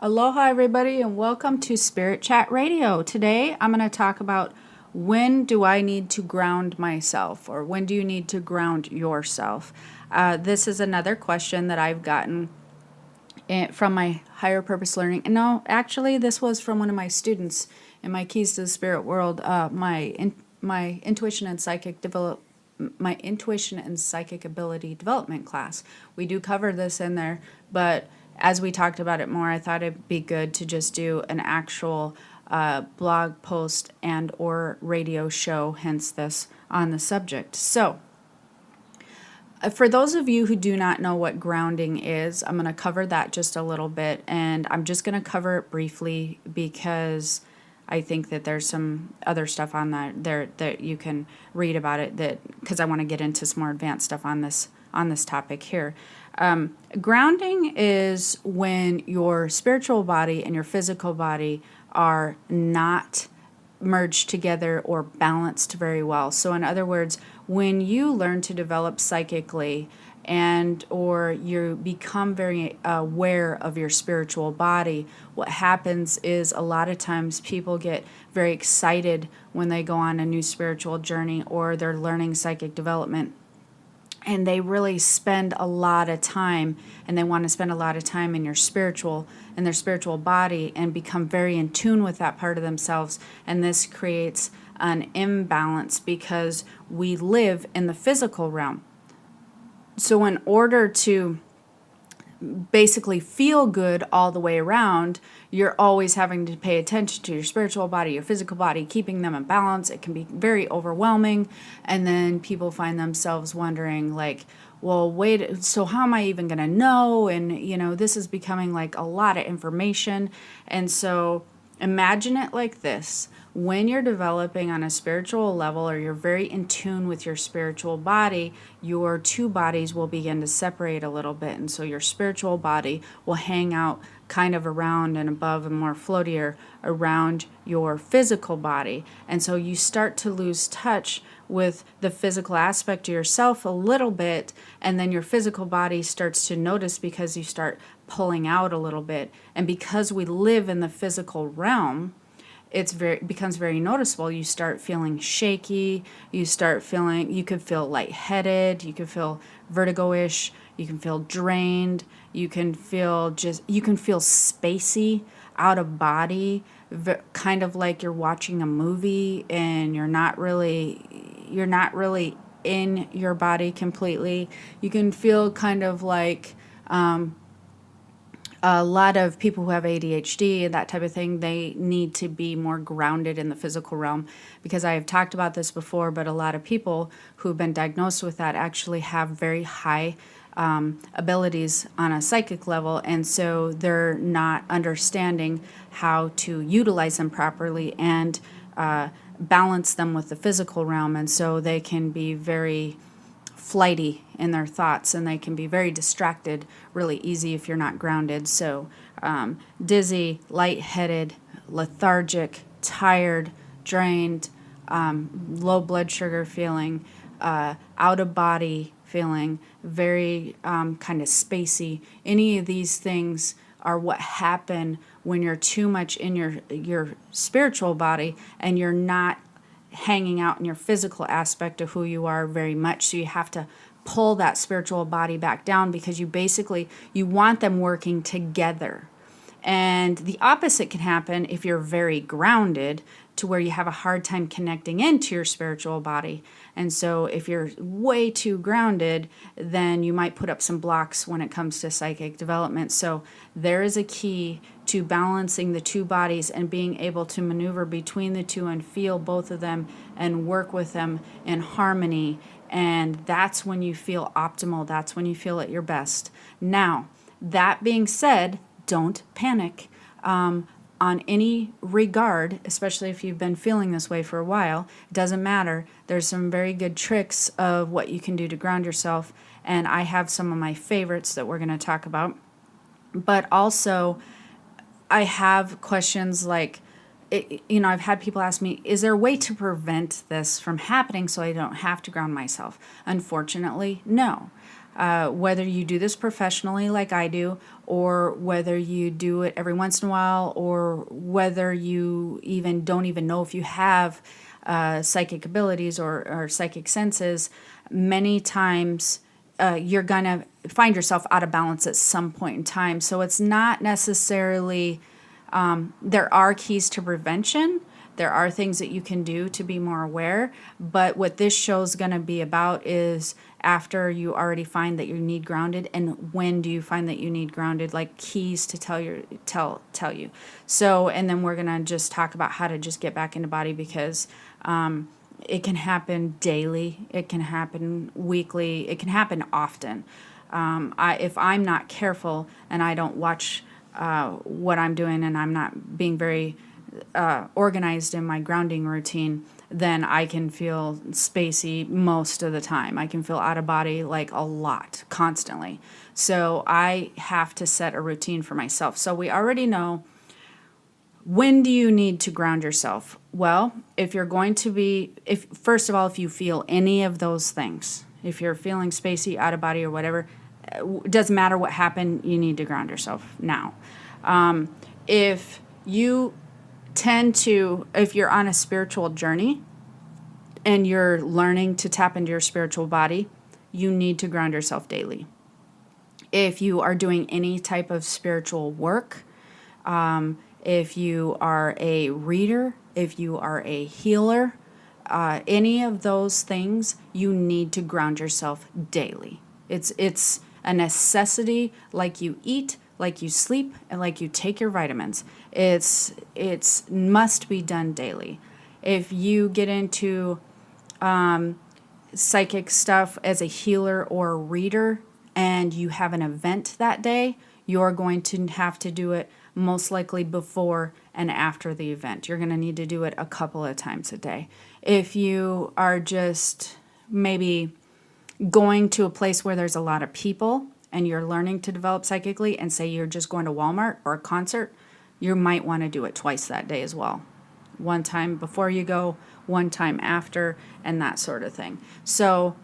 Aloha, everybody, and welcome to Spirit Chat Radio. Today, I'm going to talk about when do I need to ground myself, or when do you need to ground yourself? This is another question that I've gotten from my higher purpose learning. And no, actually, this was from one of my students in my Keys to the Spirit World, my intuition and psychic ability development class. We do cover this in there, but as we talked about it more, I thought it'd be good to just do an actual blog post and or radio show, hence this, on the subject. So for those of you who do not know what grounding is, I'm going to cover that just a little bit, and I'm just going to cover it briefly because I think that there's some other stuff on there that you can read about it, that because I want to get into some more advanced stuff on this topic here. Grounding is when your spiritual body and your physical body are not merged together or balanced very well. So in other words, when you learn to develop psychically and or you become very aware of your spiritual body, what happens is a lot of times people get very excited when they go on a new spiritual journey or they're learning psychic development. And they really spend a lot of time, and they want to spend a lot of time in their spiritual body and become very in tune with that part of themselves. And this creates an imbalance because we live in the physical realm. So in order to basically feel good all the way around, you're always having to pay attention to your spiritual body, your physical body, keeping them in balance. It can be very overwhelming. And then people find themselves wondering like, well, wait, so how am I even going to know? And, this is becoming like a lot of information. And so imagine it like this. When you're developing on a spiritual level or you're very in tune with your spiritual body, your two bodies will begin to separate a little bit. And so your spiritual body will hang out kind of around and above and more floatier around your physical body. And so you start to lose touch with the physical aspect of yourself a little bit, and then your physical body starts to notice because you start pulling out a little bit. And because we live in the physical realm, it becomes very noticeable. You start feeling shaky. You could feel lightheaded. You could feel vertigo-ish. You can feel drained. You can feel spacey, out of body, kind of like you're watching a movie and you're not really in your body completely. You can feel kind of like, a lot of people who have ADHD and that type of thing, they need to be more grounded in the physical realm, because I have talked about this before, but a lot of people who've been diagnosed with that actually have very high abilities on a psychic level, and so they're not understanding how to utilize them properly and balance them with the physical realm, and so they can be very flighty in their thoughts, and they can be very distracted really easy if you're not grounded. So dizzy, lightheaded, lethargic, tired, drained, low blood sugar feeling, out of body feeling, very kind of spacey. Any of these things are what happen when you're too much in your spiritual body and you're not hanging out in your physical aspect of who you are very much. So you have to pull that spiritual body back down because you want them working together. And the opposite can happen if you're very grounded, to where you have a hard time connecting into your spiritual body. And so if you're way too grounded, then you might put up some blocks when it comes to psychic development. So there is a key to balancing the two bodies and being able to maneuver between the two and feel both of them and work with them in harmony. And that's when you feel optimal. That's when you feel at your best. Now, that being said, don't panic. On any regard, especially if you've been feeling this way for a while, it doesn't matter. There's some very good tricks of what you can do to ground yourself, and I have some of my favorites that we're going to talk about. But also, I have questions like, I've had people ask me, is there a way to prevent this from happening so I don't have to ground myself? Unfortunately, no. whether you do this professionally like I do, or whether you do it every once in a while, or whether you even don't even know if you have psychic abilities or psychic senses, many times you're going to find yourself out of balance at some point in time. So it's not necessarily, there are keys to prevention. There are things that you can do to be more aware. But what this show is going to be about is after you already find that you need grounded, and when do you find that you need grounded, like keys to tell you. So, and then we're going to just talk about how to just get back into body, because it can happen daily, it can happen weekly, it can happen often. If I'm not careful and I don't watch what I'm doing, and I'm not being very organized in my grounding routine, then I can feel spacey most of the time. I can feel out of body like a lot, constantly. So I have to set a routine for myself. So we already know, when do you need to ground yourself? Well, if you're going to be, first of all, if you feel any of those things, if you're feeling spacey, out of body, or whatever, it doesn't matter what happened, you need to ground yourself now. If you if you're on a spiritual journey and you're learning to tap into your spiritual body, you need to ground yourself daily. If you are doing any type of spiritual work, if you are a reader, if you are a healer, any of those things, you need to ground yourself daily. It's a necessity, like you eat, like you sleep, and like you take your vitamins. It's must be done daily. If you get into psychic stuff as a healer or a reader, and you have an event that day, you're going to have to do it most likely before and after the event. You're going to need to do it a couple of times a day. If you are just maybe going to a place where there's a lot of people and you're learning to develop psychically, and say you're just going to Walmart or a concert, you might want to do it twice that day as well. One time before you go, one time after, and that sort of thing. So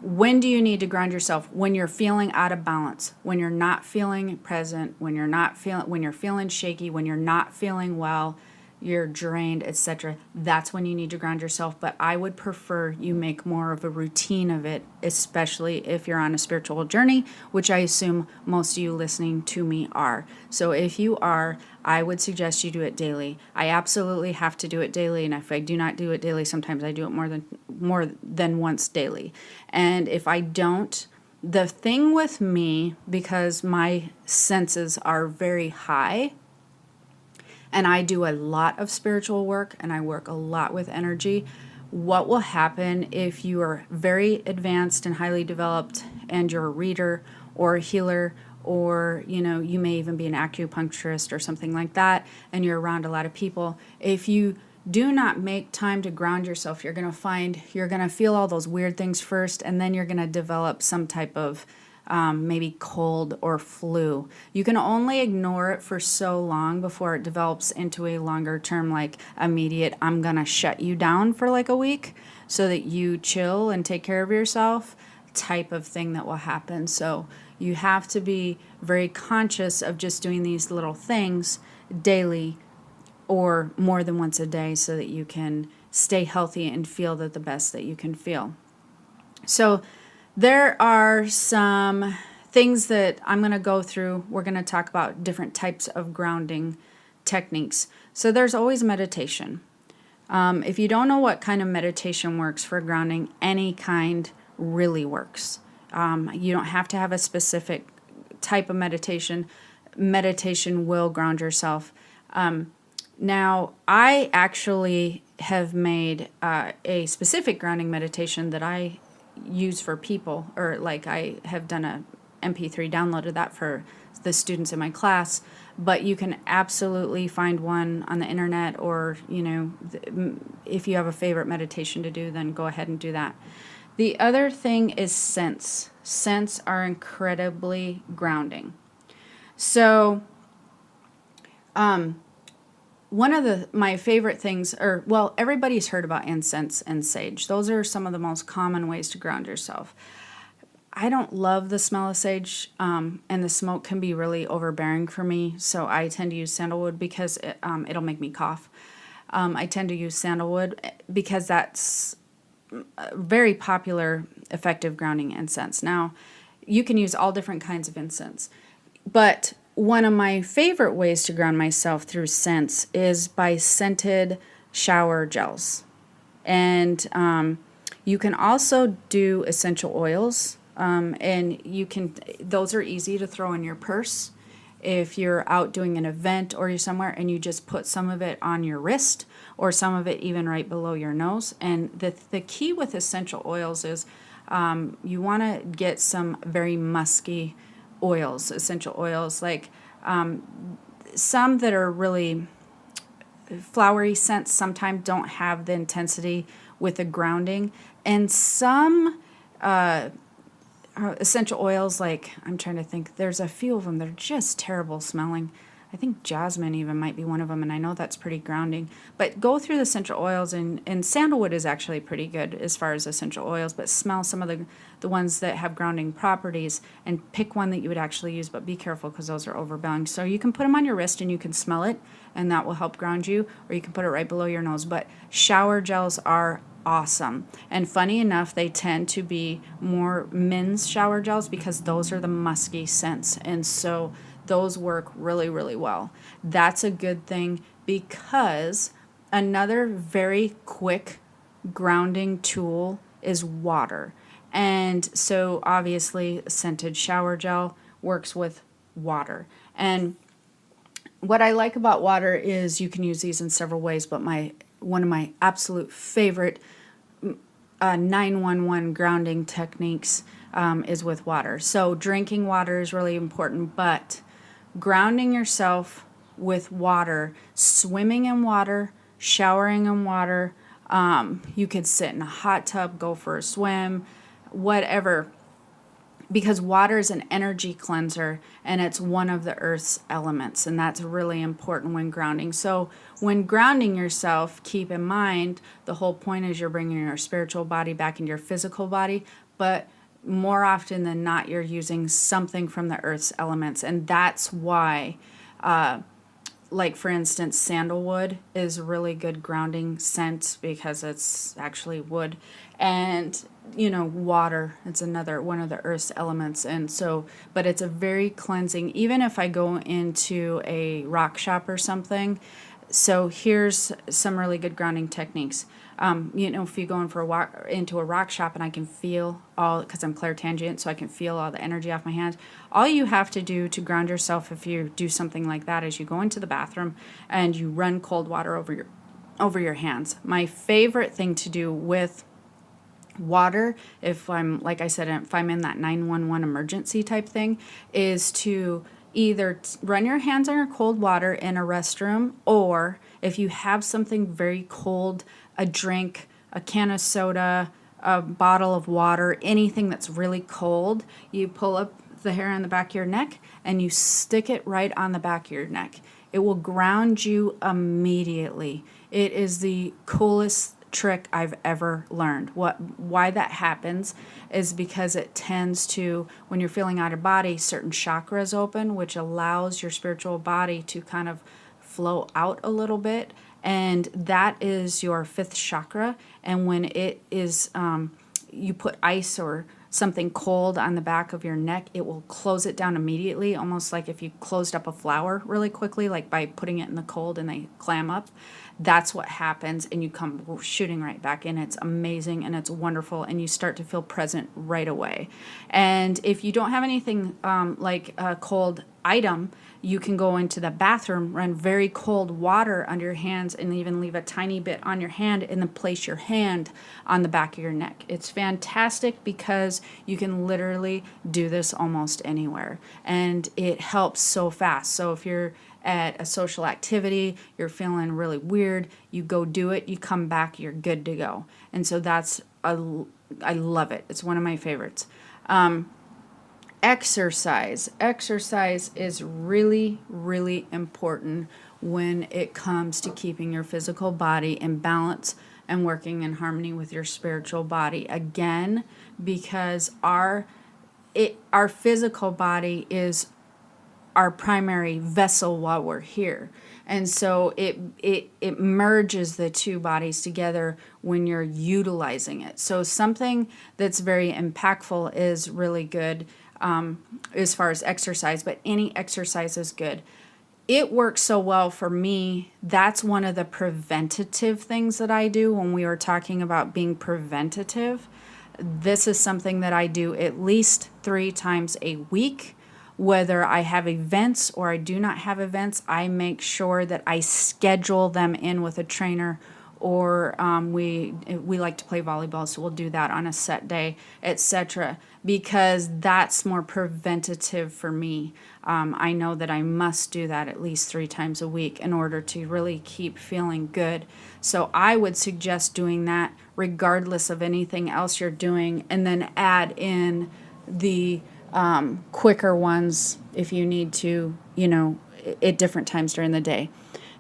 when do you need to ground yourself? When you're feeling out of balance, when you're not feeling present, when you're feeling shaky, when you're not feeling well, you're drained, etc. That's when you need to ground yourself. But I would prefer you make more of a routine of it, especially if you're on a spiritual journey, which I assume most of you listening to me are. So if you are, I would suggest you do it daily. I absolutely have to do it daily, and if I do not do it daily, sometimes I do it more than once daily. And if I don't, the thing with me, because my senses are very high, and I do a lot of spiritual work, and I work a lot with energy, what will happen if you are very advanced and highly developed, and you're a reader or a healer, or you may even be an acupuncturist or something like that, and you're around a lot of people, if you do not make time to ground yourself, you're going to find you're going to feel all those weird things first, and then you're going to develop some type of maybe cold or flu. You can only ignore it for so long before it develops into a longer term, like immediate, I'm going to shut you down for like a week so that you chill and take care of yourself type of thing that will happen. So you have to be very conscious of just doing these little things daily or more than once a day so that you can stay healthy and feel the best that you can feel. So there are some things that I'm going to go through. We're going to talk about different types of grounding techniques. So there's always meditation. If you don't know what kind of meditation works for grounding, any kind really works. You don't have to have a specific type of meditation. Meditation will ground yourself. Now, I actually have made a specific grounding meditation that I use for people, or like I have done a MP3, downloaded that for the students in my class, but you can absolutely find one on the internet, or if you have a favorite meditation to do, then go ahead and do that. The other thing is scents. Scents are incredibly grounding. So one of my favorite things, everybody's heard about incense and sage. Those are some of the most common ways to ground yourself. I don't love the smell of sage, and the smoke can be really overbearing for me. So I tend to use sandalwood because it'll make me cough. I tend to use sandalwood because that's a very popular, effective grounding incense. Now, you can use all different kinds of incense, but one of my favorite ways to ground myself through scents is by scented shower gels. And you can also do essential oils, and those are easy to throw in your purse if you're out doing an event or you're somewhere and you just put some of it on your wrist or some of it even right below your nose. And the key with essential oils is you want to get some very musky oils, essential oils, like some that are really flowery scents sometimes don't have the intensity with the grounding, and some essential oils, like, I'm trying to think, there's a few of them that are just terrible smelling. I think jasmine even might be one of them, and I know that's pretty grounding. But go through the essential oils, and sandalwood is actually pretty good as far as essential oils, but smell some of the ones that have grounding properties and pick one that you would actually use, but be careful because those are overbearing. So you can put them on your wrist and you can smell it, and that will help ground you, or you can put it right below your nose. But shower gels are awesome. And funny enough, they tend to be more men's shower gels because those are the musky scents. And so those work really, really well. That's a good thing because another very quick grounding tool is water. And so obviously scented shower gel works with water. And what I like about water is you can use these in several ways, but one of my absolute favorite 911 grounding techniques is with water. So drinking water is really important, but grounding yourself with water, swimming in water, showering in water, you could sit in a hot tub, go for a swim, whatever, because water is an energy cleanser and it's one of the earth's elements, and that's really important when grounding. So when grounding yourself, keep in mind the whole point is you're bringing your spiritual body back into your physical body, but more often than not you're using something from the earth's elements. And that's why like for instance, sandalwood is a really good grounding scent because it's actually wood. And water, it's another one of the earth's elements. And so, but it's a very cleansing, even if I go into a rock shop or something. So here's some really good grounding techniques. If you go in for a walk into a rock shop and I can feel because I'm clairtangent, so I can feel all the energy off my hands. All you have to do to ground yourself if you do something like that is you go into the bathroom and you run cold water over your hands. My favorite thing to do with water, if I'm, like I said, if I'm in that 911 emergency type thing, is to either run your hands under cold water in a restroom, or if you have something very cold, a drink, a can of soda, a bottle of water, anything that's really cold, you pull up the hair on the back of your neck and you stick it right on the back of your neck. It will ground you immediately. It is the coolest trick I've ever learned. Why that happens is because it tends to, when you're feeling out of body, certain chakras open, which allows your spiritual body to kind of flow out a little bit. And that is your fifth chakra. And when it is, you put ice or something cold on the back of your neck, it will close it down immediately, almost like if you closed up a flower really quickly, like by putting it in the cold and they clam up. That's what happens, and you come shooting right back in. It's amazing and it's wonderful, and you start to feel present right away. And if you don't have anything like a cold item, you can go into the bathroom, run very cold water under your hands, and even leave a tiny bit on your hand, and then place your hand on the back of your neck. It's fantastic because you can literally do this almost anywhere, and it helps so fast. So if you're at a social activity, you're feeling really weird, you go do it, you come back, you're good to go. And so I love it. It's one of my favorites. Exercise is really, really important when it comes to keeping your physical body in balance and working in harmony with your spiritual body. Again, because our our physical body is our primary vessel while we're here. And so it merges the two bodies together when you're utilizing it. So something that's very impactful is really good as far as exercise, but any exercise is good. It works so well for me. That's one of the preventative things that I do when we were talking about being preventative. This is something that I do at least 3 times a week. Whether I have events or I do not have events, I make sure that I schedule them in with a trainer, or we like to play volleyball, so we'll do that on a set day, etc. Because that's more preventative for me. I know that I must do that at least 3 times a week in order to really keep feeling good. So I would suggest doing that regardless of anything else you're doing, and then add in the quicker ones if you need to, at different times during the day.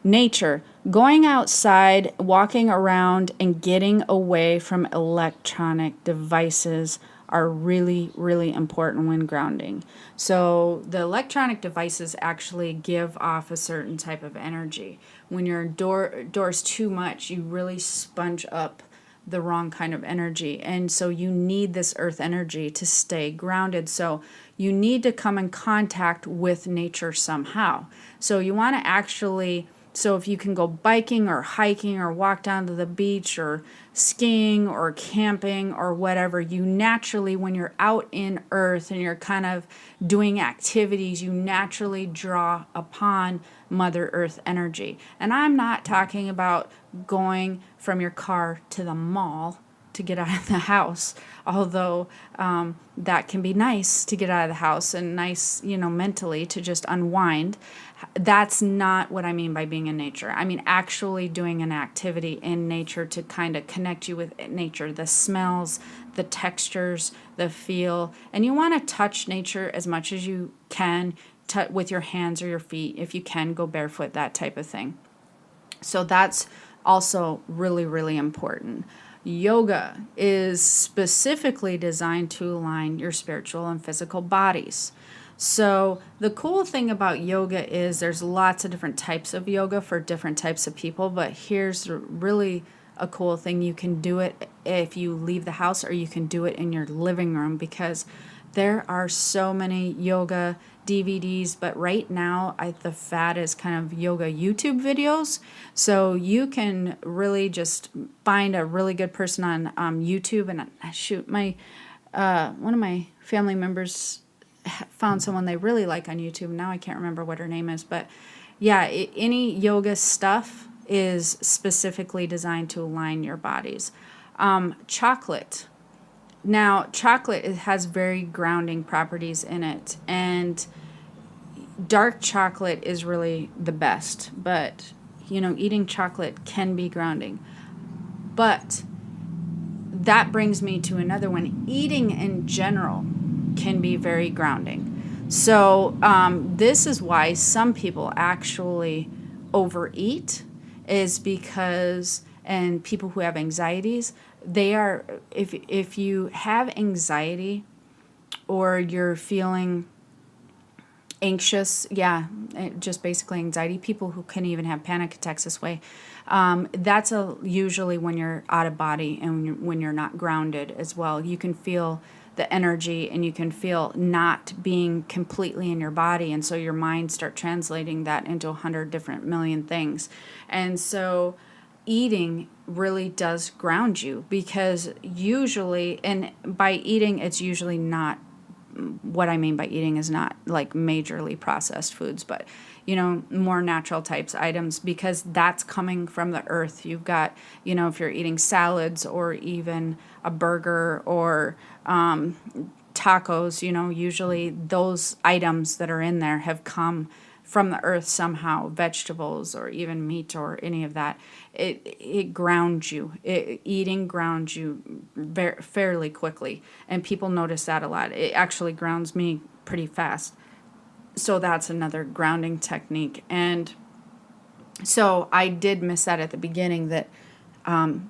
Nature, going outside, walking around, and getting away from electronic devices are really, really important when grounding. So the electronic devices actually give off a certain type of energy. When you're indoors too much, you really sponge up the wrong kind of energy. And so you need this earth energy to stay grounded. So you need to come in contact with nature somehow. So you want to actually, so if you can go biking or hiking or walk down to the beach or skiing or camping or whatever, you naturally, when you're out in earth and you're kind of doing activities, you naturally draw upon Mother Earth energy. And I'm not talking about going from your car to the mall to get out of the house, although that can be nice to get out of the house and nice, mentally to just unwind. That's not what I mean by being in nature. I mean actually doing an activity in nature to kind of connect you with nature, the smells, the textures, the feel. And you want to touch nature as much as you can with your hands or your feet. If you can, go barefoot, that type of thing. So that's also really, really important. Yoga is specifically designed to align your spiritual and physical bodies. So the cool thing about yoga is there's lots of different types of yoga for different types of people, but here's really a cool thing. You can do it if you leave the house, or you can do it in your living room, because there are so many yoga DVDs, but right now the fad is kind of yoga YouTube videos. So you can really just find a really good person on YouTube. And my one of my family members found someone they really like on YouTube. Now I can't remember what her name is, but yeah, any yoga stuff is specifically designed to align your bodies. Chocolate. Now, chocolate, it has very grounding properties in it, and dark chocolate is really the best, but, eating chocolate can be grounding. But that brings me to another one. Eating in general can be very grounding. So this is why some people actually overeat, is because, and people who have anxieties, they are, if you have anxiety or you're feeling anxious, just basically anxiety, people who can even have panic attacks this way, that's usually when you're out of body and when you're not grounded as well. You can feel the energy, and you can feel not being completely in your body, and so your mind start translating that into 100 different million things. And so eating really does ground you, because usually, and by eating, it's usually not, what I mean by eating is not like majorly processed foods, but more natural types items, because that's coming from the earth. You've got, if you're eating salads or even a burger or tacos, usually those items that are in there have come from the earth somehow, vegetables or even meat or any of that. It grounds you. Eating grounds you fairly quickly, and people notice that a lot. It actually grounds me pretty fast. So that's another grounding technique. And so I did miss that at the beginning, that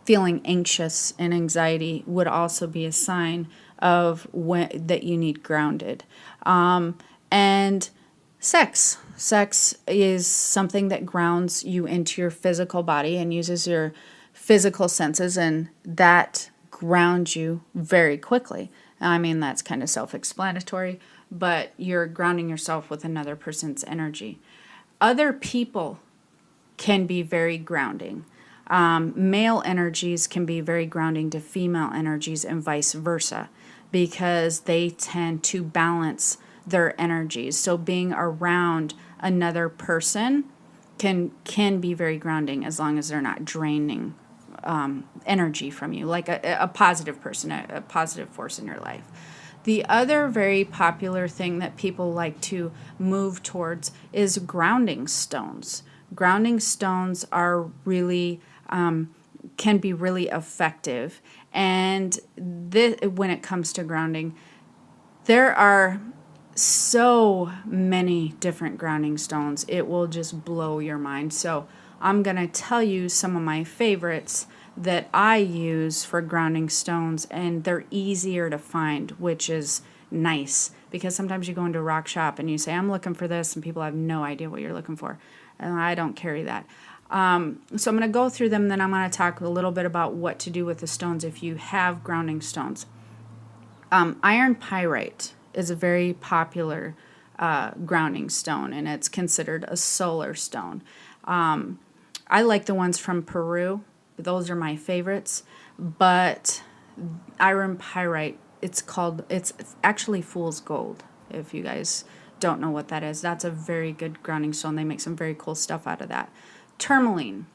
feeling anxious and anxiety would also be a sign of when that you need grounded. And sex is something that grounds you into your physical body and uses your physical senses, and that grounds you very quickly. I mean, that's kind of self-explanatory, but you're grounding yourself with another person's energy. Other people can be very grounding. Male energies can be very grounding to female energies and vice versa, because they tend to balance their energies. So being around another person can be very grounding, as long as they're not draining energy from you, like a positive person, a positive force in your life. The other very popular thing that people like to move towards is grounding stones. Grounding stones are really can be really effective, and when it comes to grounding, there are so many different grounding stones. It will just blow your mind. So I'm going to tell you some of my favorites that I use for grounding stones, and they're easier to find, which is nice, because sometimes you go into a rock shop and you say, I'm looking for this, and people have no idea what you're looking for. And I don't carry that. So I'm going to go through them, then I'm going to talk a little bit about what to do with the stones if you have grounding stones. Iron pyrite is a very popular grounding stone, and it's considered a solar stone. I like the ones from Peru. Those are my favorites. But iron pyrite, it's actually fool's gold, if you guys don't know what that is. That's a very good grounding stone. They make some very cool stuff out of that. Tourmaline.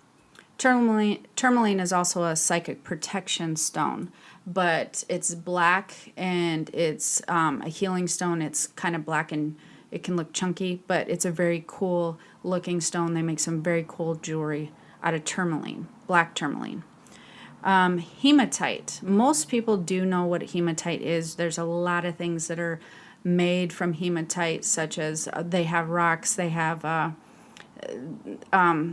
Tourmaline is also a psychic protection stone, but it's black, and it's a healing stone. It's kind of black and it can look chunky, but it's a very cool looking stone. They make some very cool jewelry out of tourmaline, black tourmaline. Hematite. Most people do know what hematite is. There's a lot of things that are made from hematite, such as they have rocks, they have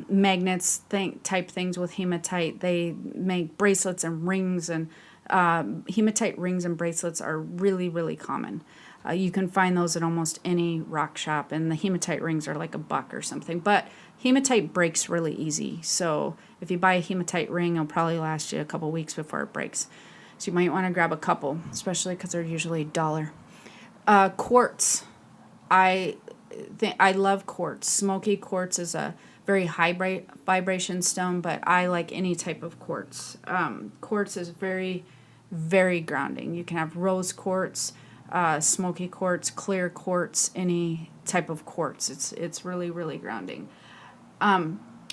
magnets type things with hematite. They make bracelets and rings, and hematite rings and bracelets are really, really common. You can find those at almost any rock shop, and the hematite rings are like $1 or something. But hematite breaks really easy, so if you buy a hematite ring, it'll probably last you a couple weeks before it breaks. So you might want to grab a couple, especially because they're usually $1. Quartz. I love quartz. Smoky quartz is a very high vibration stone, but I like any type of quartz. Quartz is very, very grounding. You can have rose quartz, smoky quartz, clear quartz, any type of quartz. It's really, really grounding.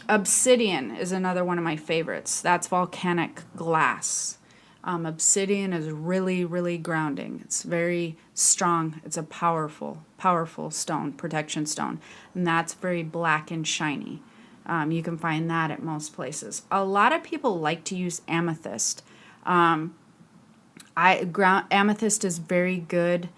Obsidian is another one of my favorites. That's volcanic glass. Obsidian is really, really grounding. It's very strong. It's a powerful, powerful stone, protection stone. And that's very black and shiny. You can find that at most places. A lot of people like to use amethyst. Amethyst is very good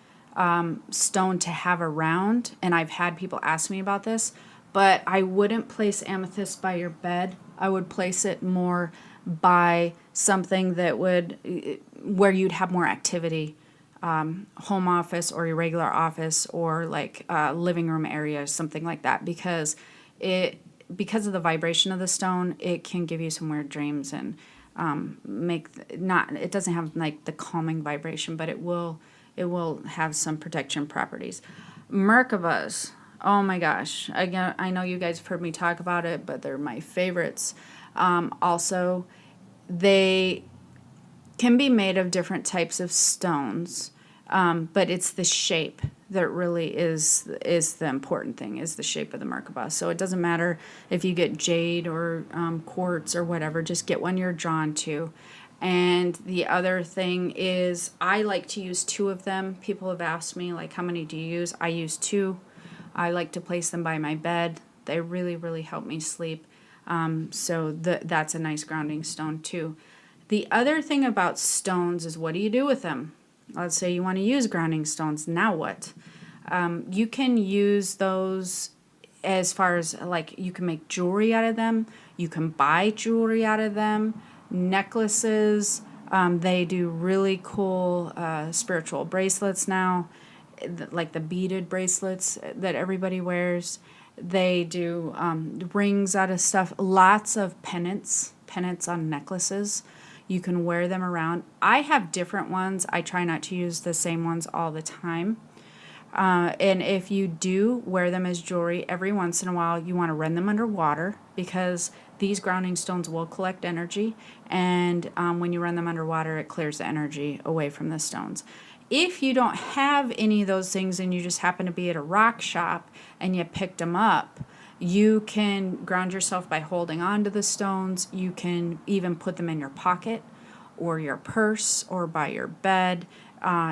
stone to have around, and I've had people ask me about this, but I wouldn't place amethyst by your bed. I would place it more by something that where you'd have more activity, home office or your regular office, or like living room area, something like that, because of the vibration of the stone, it can give you some weird dreams, and it doesn't have like the calming vibration, but it will have some protection properties. Merkabahs, oh my gosh, again, I know you guys have heard me talk about it, but they're my favorites. Also, they can be made of different types of stones, but it's the shape that really is the important thing, is the shape of the Merkabah. So it doesn't matter if you get jade or quartz or whatever, just get one you're drawn to. And the other thing is, I like to use 2 of them. People have asked me, like, how many do you use? I use 2. I like to place them by my bed. They really, really help me sleep. So that's a nice grounding stone too. The other thing about stones is, what do you do with them? Let's say you want to use grounding stones. Now what? You can use those as far as, like, you can make jewelry out of them. You can buy jewelry out of them, necklaces, They do really cool spiritual bracelets now, like the beaded bracelets that everybody wears. They do rings out of stuff, lots of pennants on necklaces. You can wear them around. I have different ones. I try not to use the same ones all the time. And if you do wear them as jewelry, every once in a while you want to run them under water, because these grounding stones will collect energy. And when you run them underwater, it clears the energy away from the stones. If you don't have any of those things and you just happen to be at a rock shop and you picked them up, you can ground yourself by holding on to the stones. You can even put them in your pocket or your purse or by your bed.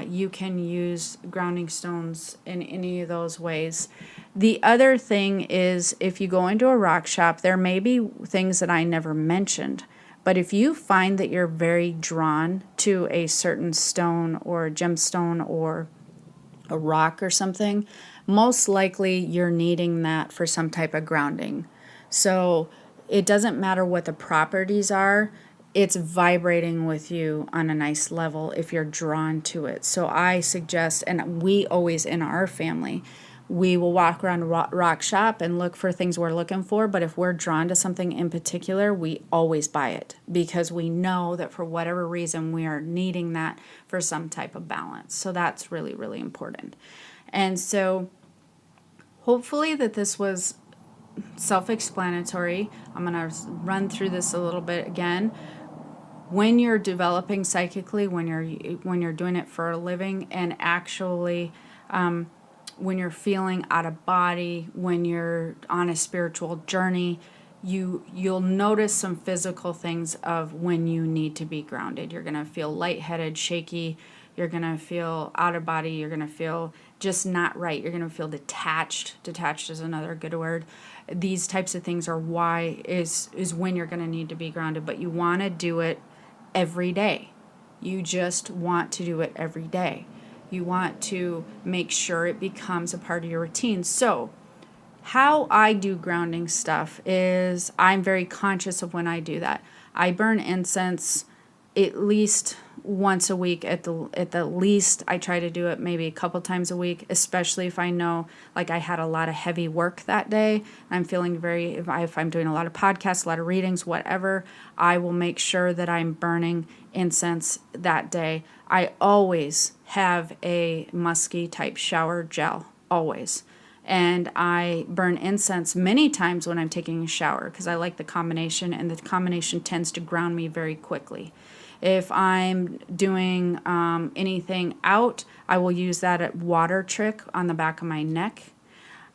You can use grounding stones in any of those ways. The other thing is, if you go into a rock shop, there may be things that I never mentioned. But if you find that you're very drawn to a certain stone or a gemstone or a rock or something, most likely you're needing that for some type of grounding. So it doesn't matter what the properties are, it's vibrating with you on a nice level if you're drawn to it. So I suggest, and we always in our family, we will walk around a rock shop and look for things we're looking for, but if we're drawn to something in particular, we always buy it, because we know that for whatever reason we are needing that for some type of balance. So that's really, really important. And so hopefully that this was self-explanatory. I'm going to run through this a little bit again. When you're developing psychically, when you're doing it for a living, and actually when you're feeling out of body, when you're on a spiritual journey, you'll notice some physical things of when you need to be grounded. You're going to feel lightheaded, shaky. You're going to feel out of body. You're going to feel just not right. You're going to feel detached. Detached is another good word. These types of things are why is when you're going to need to be grounded. But you want to do it every day. You just want to do it every day. You want to make sure it becomes a part of your routine. So how I do grounding stuff is I'm very conscious of when I do that. I burn incense at least once a week at the least. I try to do it maybe a couple times a week, especially if I know like I had a lot of heavy work that day. I'm feeling if I'm doing a lot of podcasts, a lot of readings, whatever, I will make sure that I'm burning incense that day. I always have a musky type shower gel, always. And I burn incense many times when I'm taking a shower because I like the combination, and the combination tends to ground me very quickly. If I'm doing anything out, I will use that water trick on the back of my neck.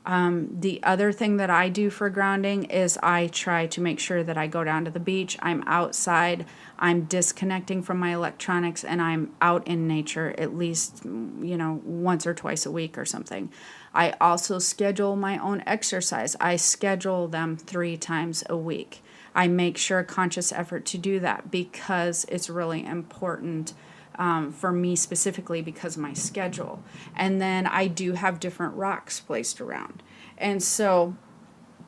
The other thing that I do for grounding is I try to make sure that I go down to the beach, I'm outside, I'm disconnecting from my electronics, and I'm out in nature at least, once or twice a week or something. I also schedule my own exercise. I schedule them 3 times a week. I make sure a conscious effort to do that because it's really important for me specifically because of my schedule. And then I do have different rocks placed around. And so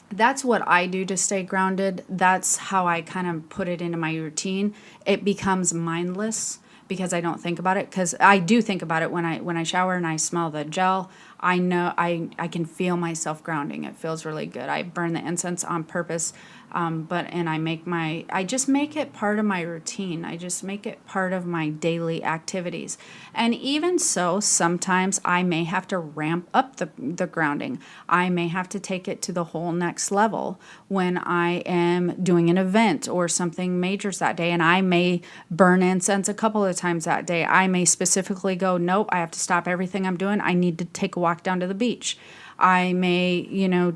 that's what I do to stay grounded. That's how I kind of put it into my routine. It becomes mindless because I don't think about it, because I do think about it when I shower and I smell the gel. I know I can feel myself grounding. It feels really good. I burn the incense on purpose, I just make it part of my routine. I just make it part of my daily activities. And even so, sometimes I may have to ramp up the grounding. I may have to take it to the whole next level when I am doing an event or something major that day, and I may burn incense a couple of times that day. I may specifically go, nope, I have to stop everything I'm doing. I need to take a walk down to the beach. I may,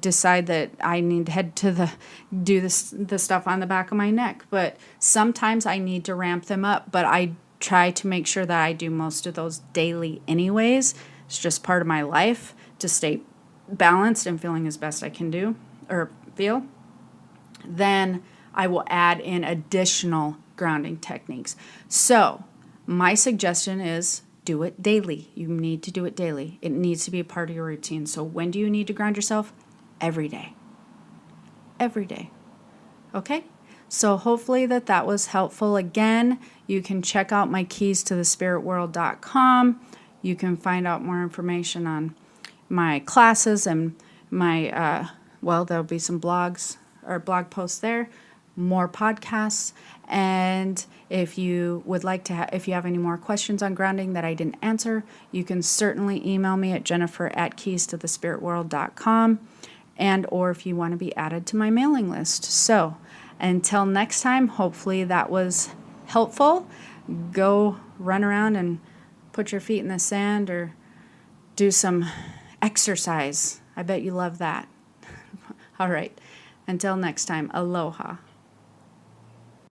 decide that I need to head to the stuff on the back of my neck. But sometimes I need to ramp them up. But I try to make sure that I do most of those daily anyways. It's just part of my life to stay balanced and feeling as best I can do or feel. Then I will add in additional grounding techniques. So my suggestion is do it daily. You need to do it daily. It needs to be a part of your routine. So when do you need to ground yourself? Every day. Every day. Okay? So hopefully that was helpful. Again, you can check out my keys to the spiritworld.com. You can find out more information on my classes and my, there'll be some blogs or blog posts there, more podcasts. And if you would like to, if you have any more questions on grounding that I didn't answer, you can certainly email me at jennifer@keystothespiritworld.com, and or if you want to be added to my mailing list. So until next time, hopefully that was helpful. Go run around and put your feet in the sand or do some exercise. I bet you love that. All right. Until next time, aloha.